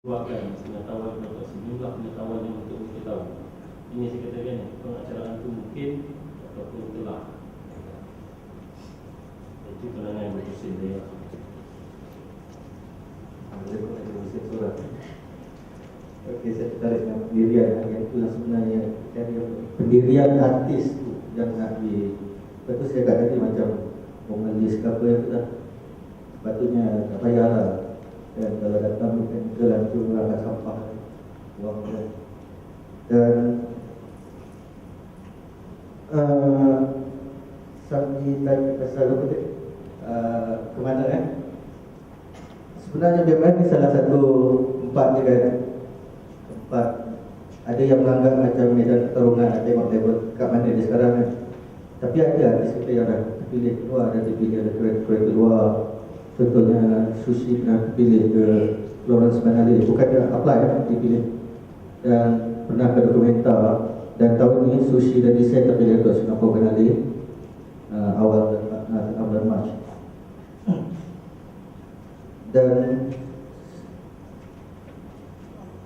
keluarkan pengetahuan atau sejumlah pengetahuan yang untuk kita tahu. Ini saya katakan pengacaraan itu mungkin ataupun telah. Itu penangan yang berkusin dia. Assalamualaikum warahmatullahi wabarakatuh. Okey, saya tertarik dengan pendirian yang itulah sebenarnya pendirian artis tu yang nak di. Lepas tu saya kat tadi macam menulis ke apa yang tu dah. Sepatutnya tak payahlah. Dan kalau datang bukan ke langsung orang sampah buang dia. Dan Sami tanya pasal apa tadi? Ke mana kan? Sebenarnya BMS ni salah satu tempat je kan. Tempat ada yang melanggar macam medan pertarungan, tengok kat mana dia sekarang kan. Tapi ada artis kita yang dah terpilih keluar, dah dipilih ada keren-keren keluar. Contohnya Sushi pernah dipilih ke Lawrence Manali, bukan dia apply kan, dipilih. Dan pernah ke dokumenter. Dan tahun ini Sushi dan Desain terpilih ke Singapore Manali awal bulan Mac. Dan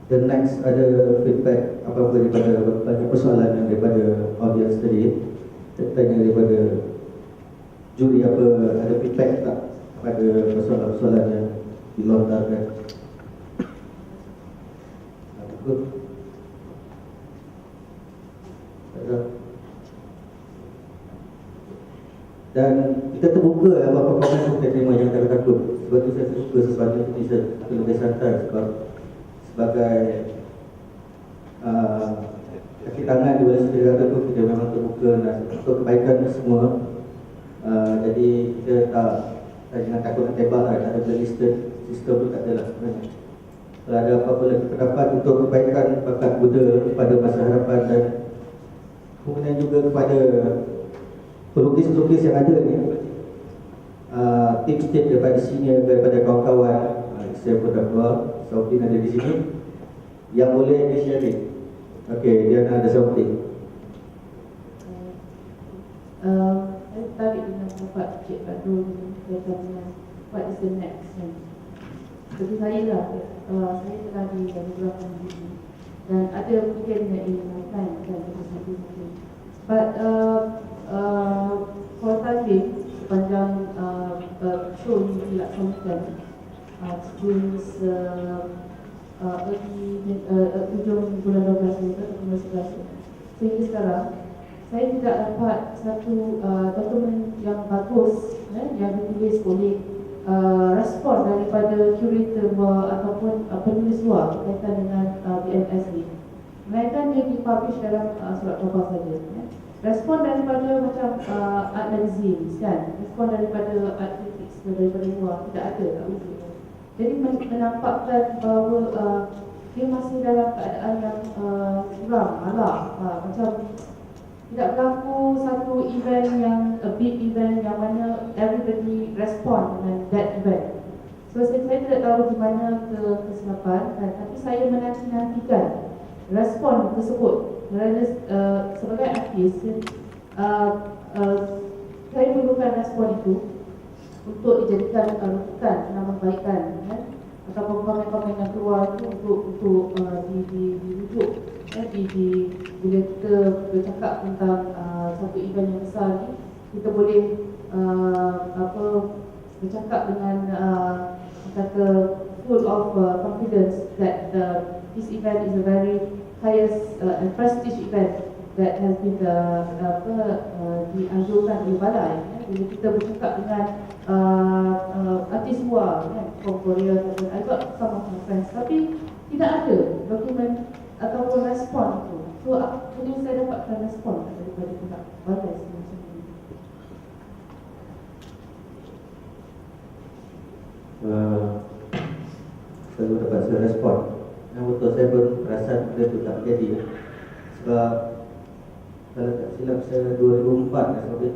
the next ada feedback apa-apa daripada banyak persoalan yang daripada audience tadi. Saya tanya daripada juri apa ada feedback tak pada persoalan-persoalan yang dilontarkan. Takut. Dan kita terbuka apa-apa komen yang kita terima, jangan takut. Sebab tu saya suka sesuatu ini satu lebih santai. Sebab sebagai kaki tangan di bawah sendiri kata tu, kita memang terbuka untuk kebaikan semua. Jadi kita jangan takut nak tembak lah, tak ada blacklisted sistem tu, tak ada lah sebenarnya. Kalau ada apa-apa lagi pendapat untuk kebaikan bakat Buddha pada masa hadapan, dan kemudian juga kepada pelukis-pelukis yang ada ni, tips-tips daripada senior, daripada kawan-kawan, saya pun dah keluar, Saudin ada di sini, yang boleh di-sharing. Okey, dia ada something. Saya tarik dengan pendapat Cik Badrul berkaitan dengan what is the next kan. Bagi saya lah, saya telah di beberapa diri dan ada mungkin in my time kan, mungkin. But for time being, sepanjang show ini dilaksanakan since hujung bulan 12 ini atau bulan 11 sehingga sekarang, saya tidak dapat satu dokumen yang bagus yang ditulis oleh respon daripada curator ataupun penulis luar berkaitan dengan BMS ni. Melainkan dia dipublish dalam surat khabar saja. Respon daripada macam art magazines kan, respon daripada art critics daripada luar tidak ada, tak wujud. Jadi menampakkan bahawa dia masih dalam keadaan yang suram, malah macam tidak berlaku satu event yang a big event yang mana everybody respond dengan that event. So saya tidak tahu di mana kesilapan, tapi saya menanti-nantikan respon tersebut. Kerana sebagai artis, saya perlukan respon itu untuk dijadikan rujukan penambahbaikan ataupun komen-komen yang keluar itu untuk dirujuk bila kita bercakap tentang satu event yang besar ni, kita boleh bercakap dengan kata full of confidence that this event is a very highest and prestige event that has been dianjurkan di balai. Bila kita bercakap dengan artis luar from Korea, I got some of my friends, tapi tidak ada dokumen ataupun respon itu. So mungkin saya dapatkan respon daripada pihak balai semacam ini. Selalu dapat saya respon. Yang betul, saya pun perasan benda itu tak jadi. Sebab kalau tak silap saya 2004 sampai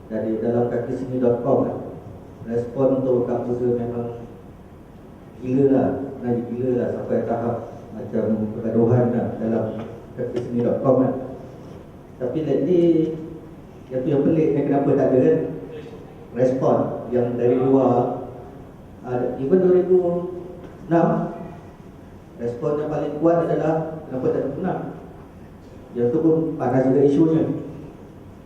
dari dalam kakisini.com respon untuk Kak Buddha memang gila lah, sampai tahap macam pergaduhan lah dalam kakisini.com kan. Tapi lately yang tu yang pelik ni, kenapa tak ada kan respon yang dari luar. Even 2006 Respon yang paling kuat adalah kenapa tak ada pemenang. Yang tu pun panas juga isunya.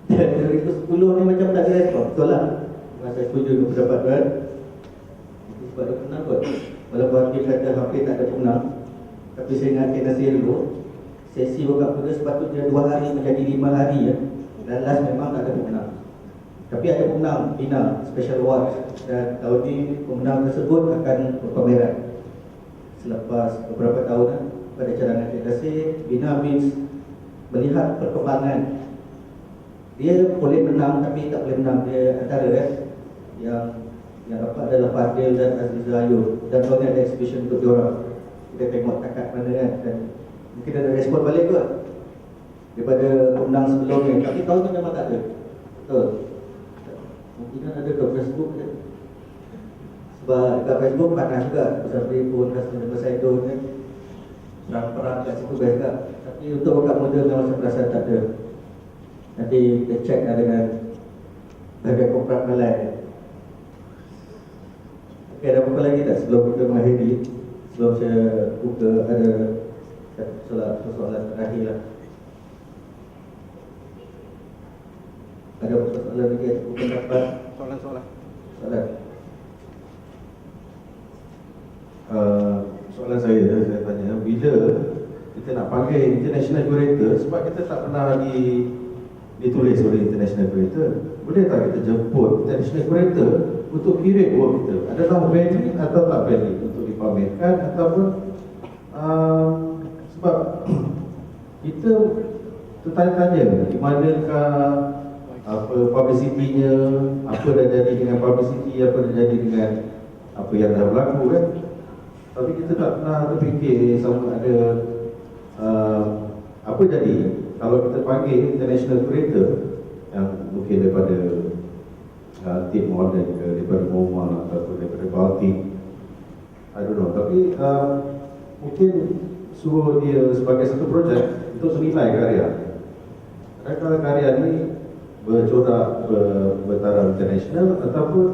Dan 2010 ni macam tak ada respon. Betul lah. Saya setuju dengan pendapat tuan. Itu sebab ada pemenang kot. Walaupun hakim kata hampir tak ada pemenang, tapi saya ingatkan nasihat dulu, sesi World Cup Muda sepatutnya 2 hari menjadi 5 hari ya. Dan last memang tak ada pemenang. Tapi ada pemenang Bina Special Award, dan tahun ini pemenang tersebut akan berpameran selepas beberapa tahun pada cadangan. Terima kasih. Bina means melihat perkembangan. Dia boleh menang tapi tak boleh menang. Dia antara yang dapat adalah Fadil dan Aziza Ayub, dan tahun ni ada exhibition untuk diorang. Kita tengok takat mana kan, dan mungkin ada respon balik kot daripada pemenang sebelum ni. Tapi tahun ni memang tak ada. Betul. Mungkin ada kat Facebook je. Sebab dekat Facebook panas juga. Pasal pun customer Saidon kan, perang-perang kat situ best kat. Tapi untuk World Cup Muda memang saya perasan tak ada. Nanti kita check lah dengan bahagian korporat lain. Okey, ada apa lagi tak sebelum kita mengakhiri? Sebelum saya buka, ada soalan terakhir lah. Ada soalan lagi? Bukan dapat Soalan. soalan. Soalan saya tanya, bila kita nak panggil international curator, sebab kita tak pernah ditulis oleh international curator, boleh tak kita jemput international curator untuk curate work kita? Adakah valid atau tak valid untuk dipamerkan, ataupun sebab kita tertanya-tanya di manakah apa publicity-nya, apa dah jadi dengan publicity, apa dah jadi dengan apa yang dah berlaku kan. Tapi kita tak pernah terfikir sama ada apa jadi kalau kita panggil international curator yang mungkin daripada tim modern ke, daripada Momal atau daripada Baltic, I don't know. Tapi mungkin suruh dia sebagai satu projek untuk senilai karya. Adakah karya ni bercorak bertaraf international ataupun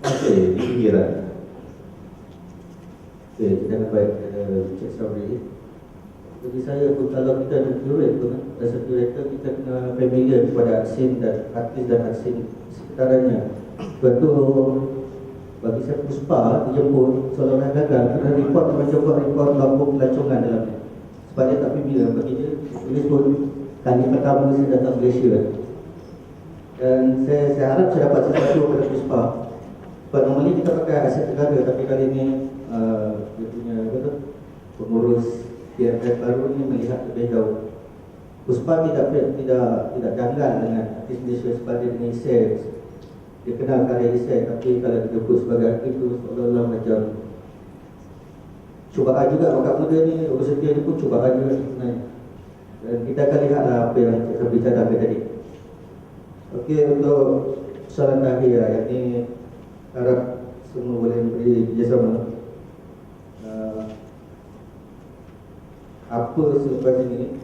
masih di pinggiran? Okey, kita nak baik Cik Sabri. Bagi saya pun, kalau kita ada curate tu, rasa curator kita kena familiar kepada scene dan artis dan scene sekitarnya. Sebab tu bagi saya Puspa dijemput seolah-olah gagal kerana report macam buat report lambung pelancongan dalamnya. Sebab dia tak familiar. Bagi dia tulis pun kali pertama saya datang Malaysia. Dan saya harap saya dapat sesuatu pada Puspa. Sebab normally kita pakai aset negara, tapi kali ni dia punya apa tu, pengurus PFF baru ni melihat lebih jauh. Puspa tidak janggal dengan artis Malaysia sebab dia dengan Isai. Dia kenal karya Isai, tapi kalau disebut sebagai artis tu seolah-olah macam cubaan juga. Bakat muda ni, orang setia ni pun cubaan juga sebenarnya. Dan kita akan lihatlah apa yang kita bicarakan tadi. Okey, untuk soalan terakhir yang ni harap semua boleh beri kerjasama. Apa selepas ini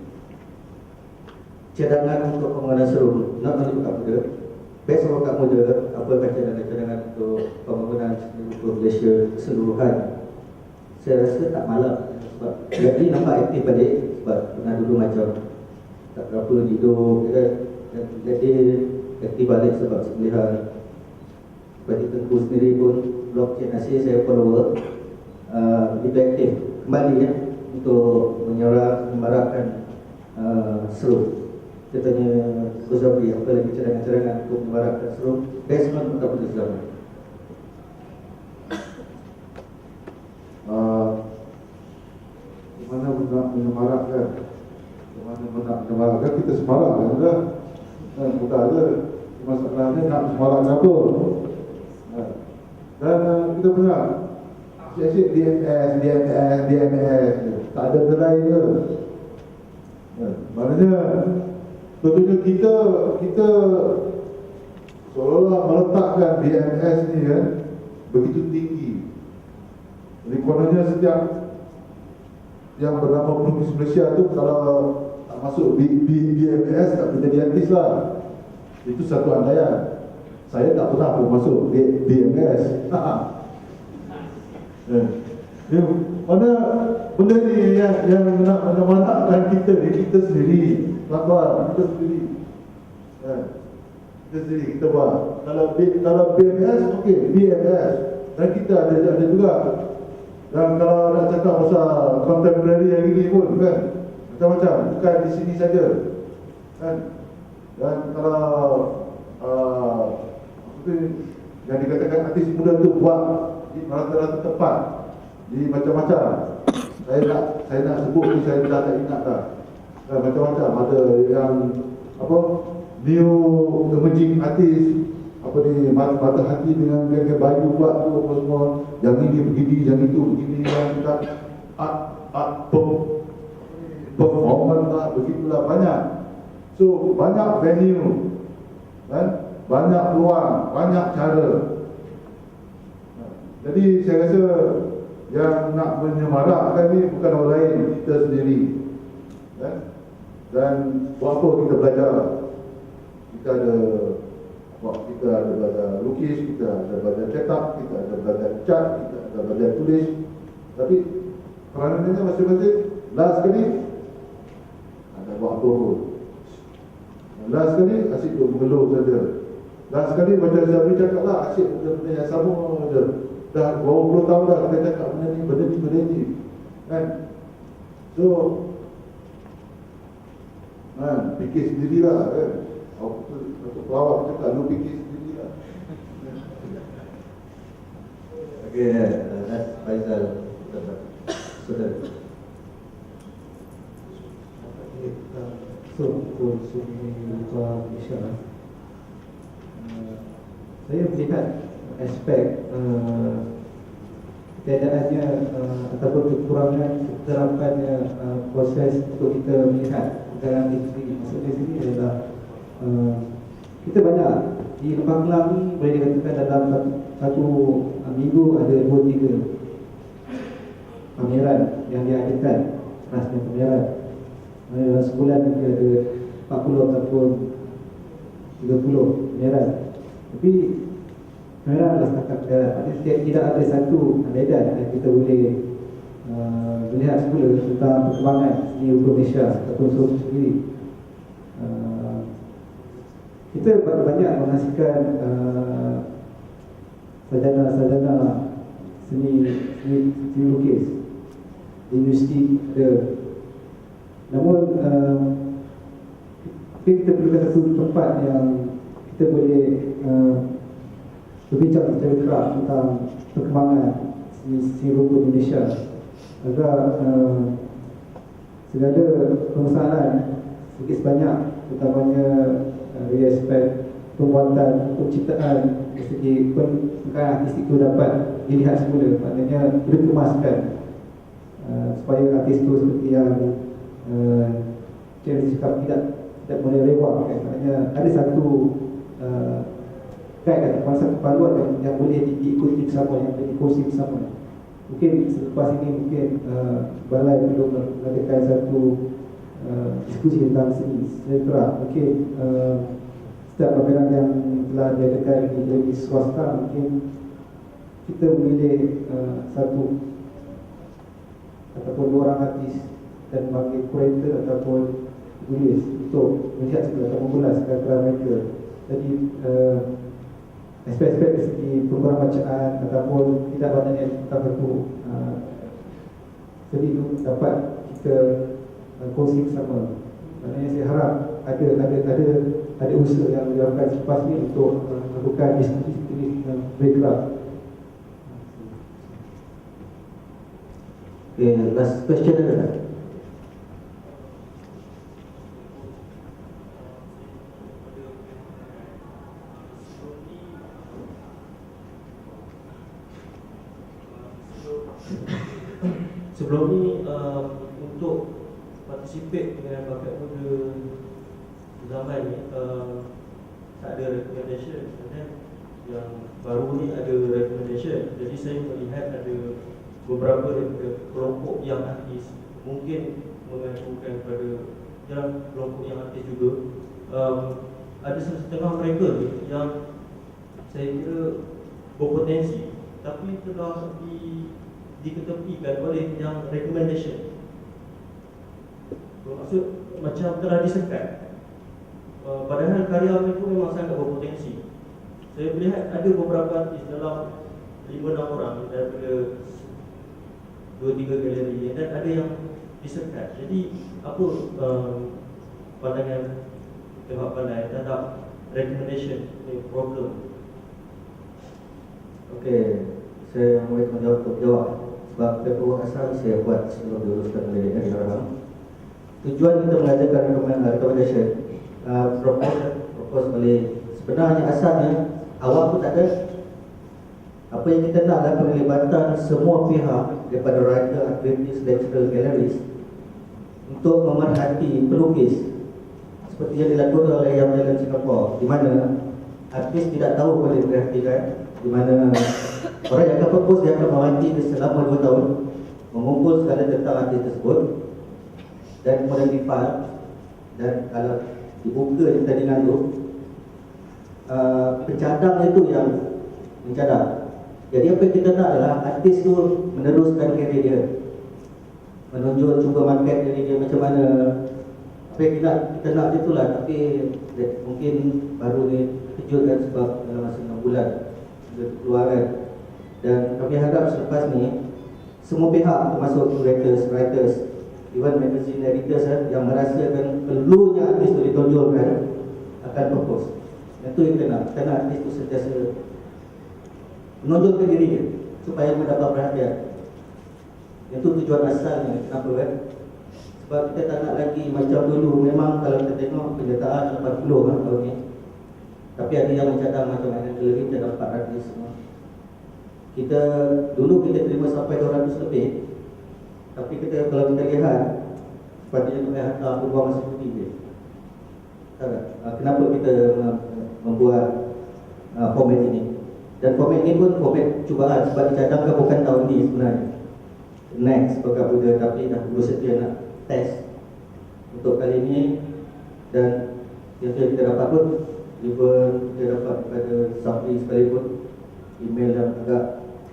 cadangan untuk pembangunan serum, not only World Cup Muda, best World Cup Muda, apa cadangan untuk pembangunan seluruh Malaysia keseluruhan. Saya rasa tak malam sebab jadi nampak aktif balik. Sebab pernah dulu macam tak berapa hidup kan, dan jadi aktif balik sebab sembelihan. Seperti Tengku sendiri pun, blog Cik Nasir saya follower, begitu aktif kembali ya, untuk menyemarakkan serum. Kita tanya Gus Zabri, apa lagi cadangan-cadangan untuk menyemarakkan serum basement untuk pada zaman. Mana nak menyemarakkan, kita semarakkan dah. Bukan ada masalahnya nak semarakkan apa. Dan kita punya asyik DMS tak ada gerai ke. Maknanya tentunya kita seolah-olah meletakkan DMS ni kan begitu tinggi. Jadi kononnya setiap yang bernama pelukis Malaysia tu kalau tak masuk DMS tak boleh jadi artis lah. Itu satu andaian. Saya tak pernah pun masuk DMS. mana benda ni yang nak marahkan kita sendiri, tuan-tuan, kita sendiri. Kita sendiri kita buat. Kalau BMS, okey, BMS. Dan kita ada juga. Dan kalau nak cakap pasal contemporary hari ni pun kan, macam-macam, bukan di sini saja. Kan? Dan kalau yang dikatakan artis muda tu buat di rata-rata tempat, di macam-macam. Saya nak sebut ni, saya dah tak ingat dah. Macam-macam, ada yang apa, new emerging artis, apa ni, mata hati dengan geng Bayu buat tu apa semua, yang ini begini, yang itu begini, yang kita art performance lah, begitulah banyak. So banyak venue, kan? Banyak peluang, banyak cara. Jadi saya rasa yang nak menyemarakkan ni bukan orang lain, kita sendiri, kan? Dan buat apa kita belajar? Kita ada belajar lukis, kita ada belajar cetak, kita ada belajar cat, kita ada belajar tulis. Tapi peranannya masing-masing. Last sekali ada buat apa pun. Last sekali asyik duk mengeluh saja. Last sekali macam Zabri cakap lah, asyik benda yang sama saja. Dah berapa puluh tahun dah kita cakap benda ni, kan? So fikir sendirilah, kan? Untuk pelawak cakap, lu fikir sendirilah. Okey, Faizal. Sudah. Saya melihat aspek ketiadaannya ataupun kekurangan keterapannya proses untuk kita melihat dalam diri sendiri. Maksudnya sini adalah kita banyak di Lembah Kelang ni, boleh dikatakan dalam satu minggu ada 2-3 pameran yang diadakan, rasmi pameran. Dalam sebulan mungkin ada 40 ataupun 30 pameran. Tapi pameran adalah setakat tidak ada satu medan yang kita boleh melihat semula tentang perkembangan seni rupa Malaysia ataupun Sulawesi sendiri. Kita banyak menghasilkan sarjana-sarjana seni lukis di universiti ada. Namun kita perlukan satu tempat yang kita boleh berbincang secara keras tentang perkembangan seni rupa Malaysia agar segala permasalahan sedikit sebanyak, terutamanya dari aspek pembuatan, penciptaan dari segi perkembangan artistik itu dapat dilihat semula, maknanya dikemaskan supaya artis itu seperti yang Cik cakap tidak boleh lewat, kan? Maknanya ada satu guide atau satu panduan yang boleh diikuti bersama, yang boleh dikongsi bersama. Mungkin selepas ini mungkin balai perlu melakukan satu diskusi tentang seni sejahtera. Mungkin setiap pameran yang telah diadakan di swasta, mungkin kita memilih satu ataupun 2 orang artis dan bagi kurator ataupun tulis untuk melihat segala atau mengulas segala mereka. Jadi aspek-aspek dari segi program bacaan ataupun tidak banyaknya tentang satu seni itu dapat kita kongsi bersama. Maknanya saya harap ada usaha yang dilakukan selepas ini untuk melakukan diskusi yang bergerak. Okay, last question ada tak? Sebelum ni untuk participate dengan bakat muda zaman ni tak ada recommendation, dan yang baru ni ada recommendation. Jadi saya melihat ada beberapa daripada kelompok yang artis mungkin mengajukan kepada yang kelompok yang artis juga. Ada setengah mereka yang saya kira berpotensi tapi telah diketepikan oleh yang recommendation. Bermaksud macam telah disekat. Padahal karya itu memang sangat berpotensi. Saya melihat ada beberapa artis dalam 5-6 orang daripada 2-3 galeri, dan ada yang disekat. Jadi apa pandangan pihak pandai terhadap recommendation ni problem? Okey, saya boleh menjawab untuk jawab. Sebab paperwork asal saya buat sebelum diuruskan oleh Darham. Tujuan kita mengajarkan recommendation, propose oleh, sebenarnya asalnya awal pun tak ada. Apa yang kita nak adalah penglibatan semua pihak daripada writer, aktivis, lecturer, galleries untuk memerhati pelukis seperti yang dilakukan oleh Young Talent Singapore, di mana artis tidak tahu boleh diperhatikan, di mana orang yang akan propose dia akan mewanti selama 2 tahun mengumpul segala tentang artis tersebut dan kemudian difile, dan kalau dibuka di pertandingan tu pencadang itu yang mencadang. Jadi apa yang kita nak adalah artis tu meneruskan kerjaya dia, menunjuk, cuba market diri dia macam mana. Apa yang kita nak itulah, tapi mungkin baru ni terkejut kan, sebab dalam masa 6 bulan dia keluar kan. Dan kami harap selepas ni semua pihak termasuk writers, even magazine editors yang merasakan perlunya artis itu ditonjolkan akan propose. Itu yang kita nak. Kita nak artis itu sentiasa menonjolkan diri dia supaya mendapat perhatian. Itu tujuan asalnya. Kenapa kan? Sebab kita tak nak lagi macam dulu. Memang kalau kita tengok penyertaan 80 kan tahun ni, tapi ada yang mencadang macam mana lebih, kita dapat artis semua. Kita dulu kita terima sampai 200 lebih, tapi kita kalau kita lihat sepatutnya kita hantar peluang masa cuti je. Kenapa kita membuat format ini? Dan format ini pun format cubaan, sebab dicadangkan bukan tahun ini sebenarnya. Next pekan muda, tapi dah berusaha nak test untuk kali ini. Dan yang kita dapat pun even kita dapat daripada Sapri sekalipun email yang agak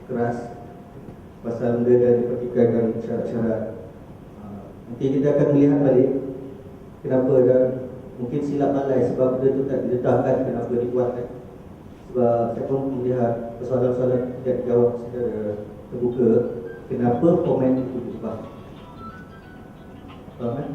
keras pasal benda dan dipertikaikan syarat-syarat. Nanti kita akan melihat balik kenapa, dan mungkin silap malai sebab benda itu tak diletakkan, kenapa dibuatkan. Sebab saya pun melihat persoalan-persoalan tidak dijawab secara terbuka, kenapa format itu diubah. Faham kan?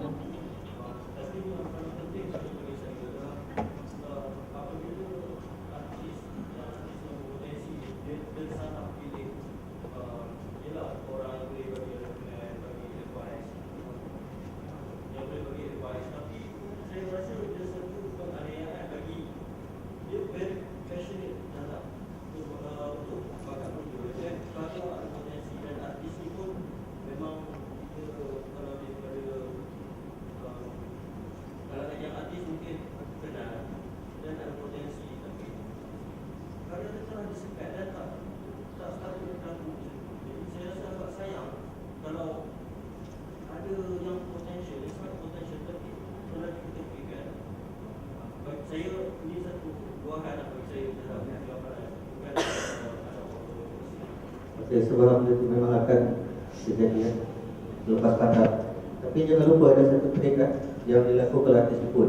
Sebab itu memang akan terjadi lepas pandang. Tapi jangan lupa ada satu trik yang dilakukan oleh artis pun,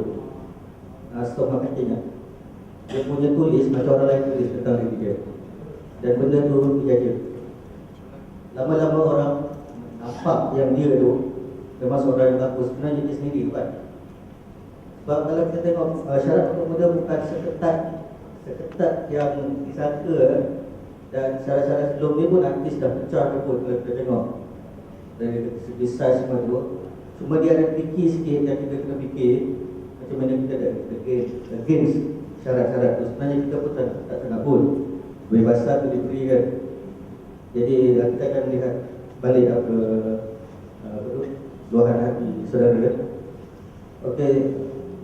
stop marketing. Dia punya tulis macam orang lain tulis tentang diri dia, dan benda tu terjadi. Lama-lama orang nampak yang dia tu memang seorang yang bagus, sebenarnya dia sendiri bukan. Sebab kalau kita tengok syarat untuk muda bukan seketat yang disangka. Dan syarat-syarat sebelum ni pun artis dah pecah pun kalau kita tengok dari segi size semua tu. Cuma dia ada fikir sikit yang kita kena fikir macam mana kita ada against syarat-syarat tu. Sebenarnya kita pun tak kena pun kebebasan tu diberikan. Jadi kita akan lihat balik apa tu luahan hati saudara. Okey,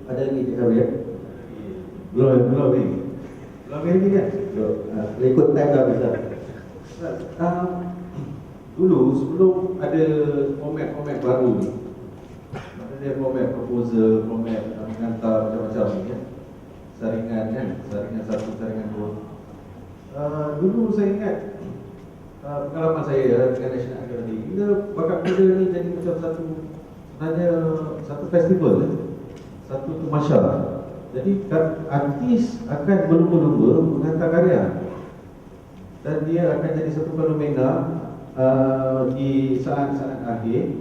ada lagi kita boleh? Belum lagi kan? Ikut time dah bisa. Dulu sebelum ada format baru ni, maknanya format proposal, format menghantar macam-macam ni kan, saringan kan, saringan 1, saringan 2. Dulu saya ingat pengalaman saya dengan National Academy, kita bakat muda ni jadi macam satu, sebenarnya satu festival, satu tumasha. Jadi artis akan berlumba-lumba menghantar karya, dan dia akan jadi satu fenomena. Di saat-saat akhir,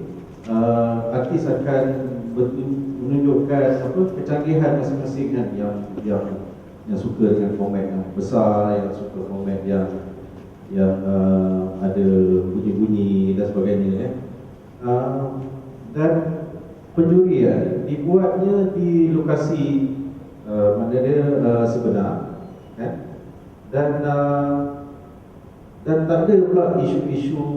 artis akan menunjukkan kecanggihan masing-masing kan, yang suka dengan format yang besar, yang suka format yang ada bunyi-bunyi dan sebagainya. Dan penjurian dibuatnya di lokasi mana dia sebenar, kan? Dan tak ada pula isu-isu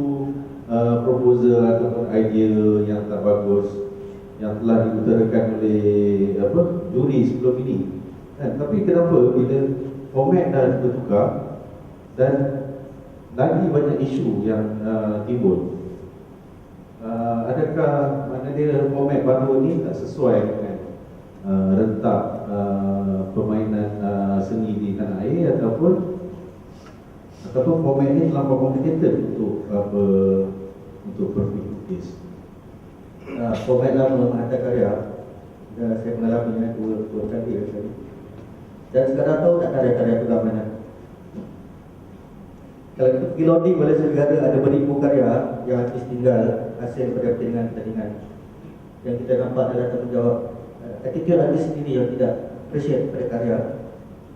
proposal ataupun idea yang tak bagus yang telah diutarakan oleh juri sebelum ini, kan? Tapi kenapa bila format dah bertukar dan lagi banyak isu yang timbul, adakah mana dia format baru ni tak sesuai dengan rentak permainan seni di tanah air, ataupun format ini terlampau complicated untuk berfikir. Format lama menghantar karya, saya mengalaminya dua kali. Dan sekarang tahu tak karya-karya itu kat mana? Kalau kita pergi loading Malaysia Negara, ada beribu karya yang artis tinggal hasil daripada pertandingan-pertandingan. Yang kita nampak adalah tanggungjawab attitude artis sendiri yang tidak appreciate pada karya.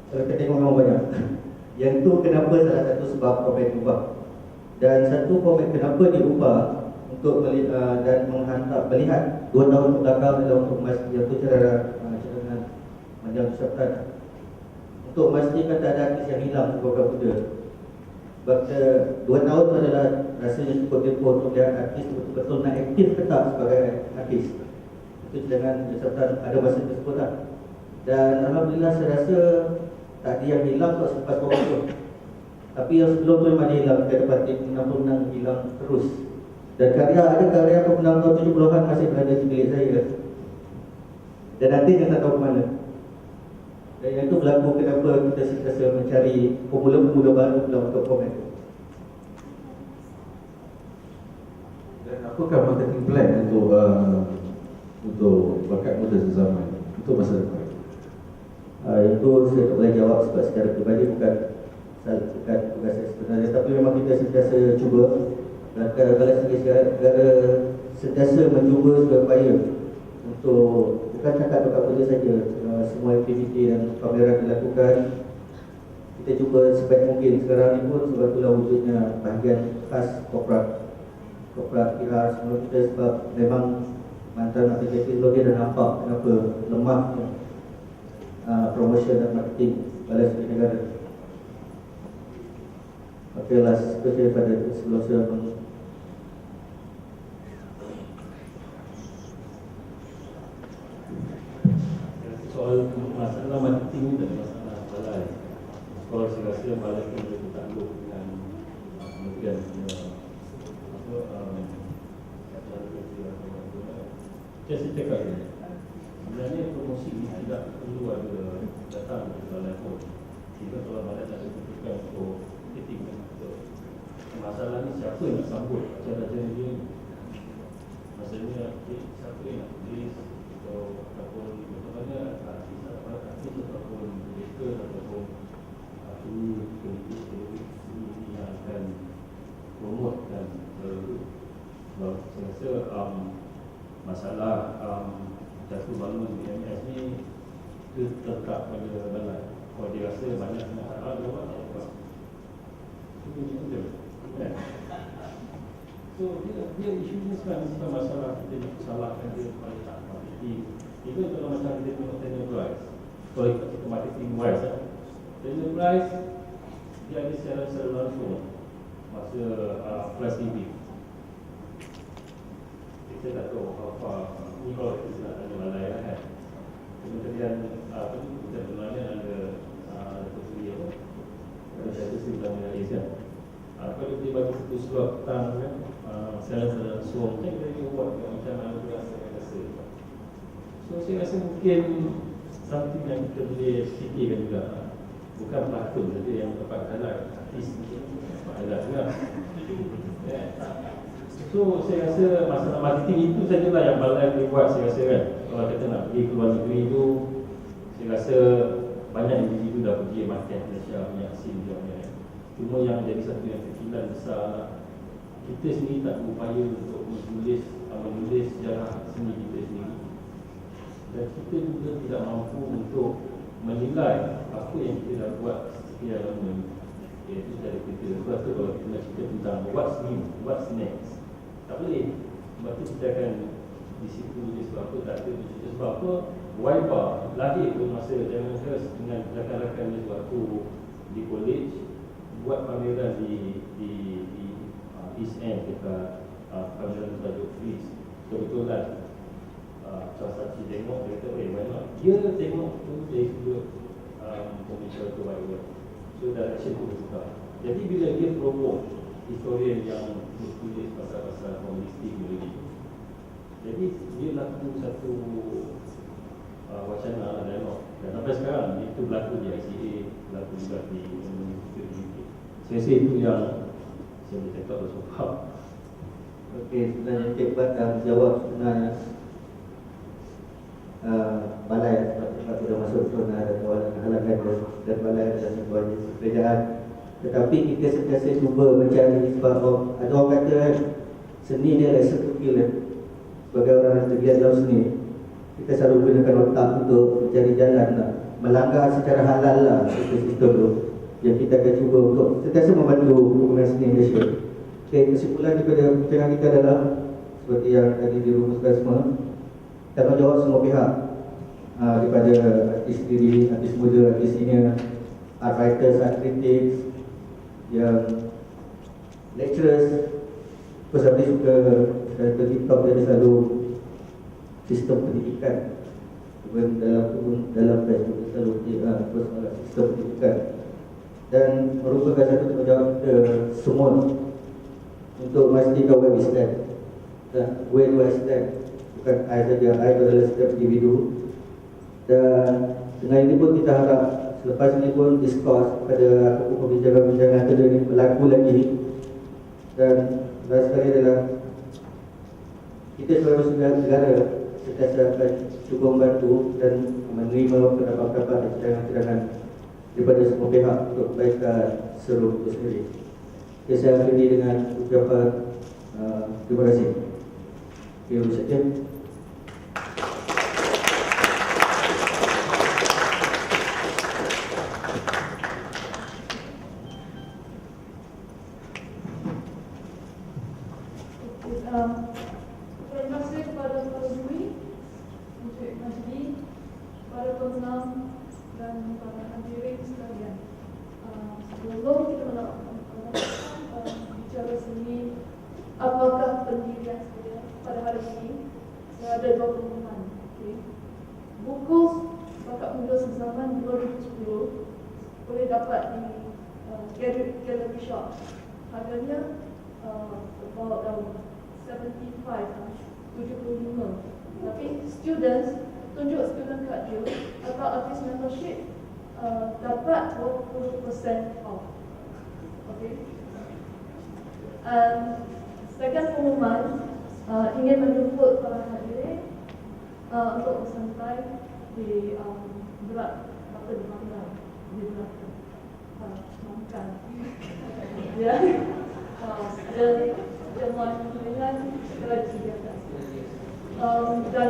Kalau kita tengok memang banyak. Yang itu kenapa salah satu sebab format diubah. Dan satu format kenapa diubah untuk dan melihat 2 tahun ke belakang adalah untuk memastikan cadangan panjang usapan, untuk memastikan tak ada artis yang hilang di program muda. Sebab 2 tahun itu adalah rasanya cukup tempoh untuk melihat artis betul-betul nak aktif ke tak sebagai artis. Itu cadangan usapan ada masa tersebut lah. Dan alhamdulillah saya rasa tak ada yang hilang kok selepas program tu. Tapi yang sebelum tu memang dia hilang. Kita dapat pemenang-pemenang hilang terus. Dan ada karya pemenang tahun 70-an masih berada di bilik saya. Dan nanti saya tak tahu ke mana. Dan yang itu berlaku kenapa kita sentiasa mencari formula-formula baru dalam untuk format. Dan apakah marketing plan untuk bakat muda sezaman untuk masa depan? Itu saya tak boleh jawab sebab secara peribadi bukan tugas saya sebenarnya. Tapi memang kita sentiasa cuba. Kalau negara sentiasa mencuba supaya untuk bukan cakap bakat muda saja, semua aktiviti dan pameran dilakukan, kita cuba sebaik mungkin. Sekarang ni pun sebab itulah wujudnya bahagian khas korporat PR semua kita, sebab memang mantan aplikasi login dan nampak kenapa lemahnya promotion dan marketing balai segi negara. Okey, last question pada sebelum saya soal masalah marketing ni tak ada masalah balai. Kalau saya rasa balai pun boleh bertanggung dengan kemudian saya cakap sebenarnya promosi ini tidak perlu ada datang ke balai pun. Jika kalau balai tak ada keputusan untuk marketing, masalah ni siapa yang nak sambut acara-acara dia, maksudnya siapa yang nak tulis ataupun bagaimana artis ataupun director ataupun ini yang akan promotekan itu. Saya rasa masalah jatuh bangun BMS ni terletak pada balai. Kalau dia rasa banyak masalah, dia buat tak apa. Itu je. So dia isunya sekarang bukan masalah kita nak salahkan dia kalau tak marketing. Itu kalau macam kita tengok tenure price. Kalau kita marketing wise, tenure price dia ada secara langsung masa price review. Kita tak tahu apa ni kalau kita nak tanya balai lah kan. Kemudian kita sebenarnya ada kursi apa? Ada kursi dalam Malaysia. Kalau dia bagi satu slot tang kan, saya rasa suam macam kita buat macam mana saya rasa. So saya rasa mungkin something yang kita boleh fikirkan juga. bukan pelakon saja yang dapat halal, artis halal juga. So saya rasa masalah marketing itu sajalah yang balai boleh buat, saya rasa kan. Kalau kita nak pergi ke luar negeri itu, saya rasa banyak individu dah pergi market Malaysia punya scene dia punya. Cuma yang jadi satu yang kecilan besar, kita sendiri tak berupaya untuk menulis sejarah seni kita sendiri. Dan kita juga tidak mampu untuk menilai apa yang kita dah buat sekian lama, iaitu secara kita. Sebab tu kalau kita nak cerita tentang what's new, what's next, tak boleh. Sebab tu kita akan di situ sebab apa tak ada cerita. Sebab apa? Waiba lahir pada masa zaman Harris dengan rakan-rakan dia waktu di college buat pameran di East End dekat pameran tajuk Freeze. Kebetulan salah satu tengok, dia kata, why not? Dia tengok tu dari sudut pembicara tu waiba. So direction tu bertukar. Jadi bila dia promote historian yang bertulis pasal-pasal komunistik dulu, jadi dia laku satu wacana lah dialog. Dan sampai sekarang itu berlaku di ICA, berlaku juga di UK. Saya rasa itu yang saya boleh cakap so far. Okey, sebenarnya Cik Bat jawab sebenarnya balai sebab sudah masuk zona dan kawalan halangan dan balai dan sebuah kerajaan. Tetapi kita sentiasa cuba mencari sebab ada orang kata kan, seni dia adalah satu skill kan. Sebagai orang yang tergiat dalam seni, kita selalu gunakan otak untuk mencari jalan lah, melanggar secara halal lah sistem tu. Yang kita akan cuba untuk sentiasa membantu perkembangan seni Malaysia. Okay, kesimpulan daripada perbincangan kita adalah seperti yang tadi dirumuskan semua, tanggungjawab semua pihak, daripada artis sendiri, artis muda, artis senior, art writers, art critics, yang lecturers. Pasal dia suka dan TikTok dia ada selalu sistem pendidikan dalam Facebook selalu sistem pendidikan, dan merupakan satu tanggungjawab kita semua untuk memastikan where we stand, where do I stand. Bukan I saja, I adalah setiap individu. Dan dengan ini pun kita harap selepas ini pun diskurs pada perbincangan-perbincangan kedua ini berlaku lagi. Dan last sekali adalah kita sebagai negara sentiasa akan cuba membantu dan menerima pendapat-pendapat dan cadangan-cadangan daripada semua pihak untuk kebaikan seluruh itu sendiri. Okay, saya akhiri dengan ucapan terima kasih. Okay, bersedia. Terima kasih kepada para juri, Encik Majdi, para pengenal dan para hadirin sekalian. Sebelum kita melakukan bicara seni, apakah pendirian saya pada hari ini, saya ada dua pengumuman. Okay. Buku Bakat Muda Sezaman 2010 boleh dapat di Gallery Shop. Harganya about 75, 75. Tapi students, tunjuk student card you atau artist membership dapat 20% off. Okay. Second pengumuman, ingin menjemput para hadirin untuk bersantai di berat apa di mana di belakang makan. Ya. Jamuan dengan gaji di atas. Dan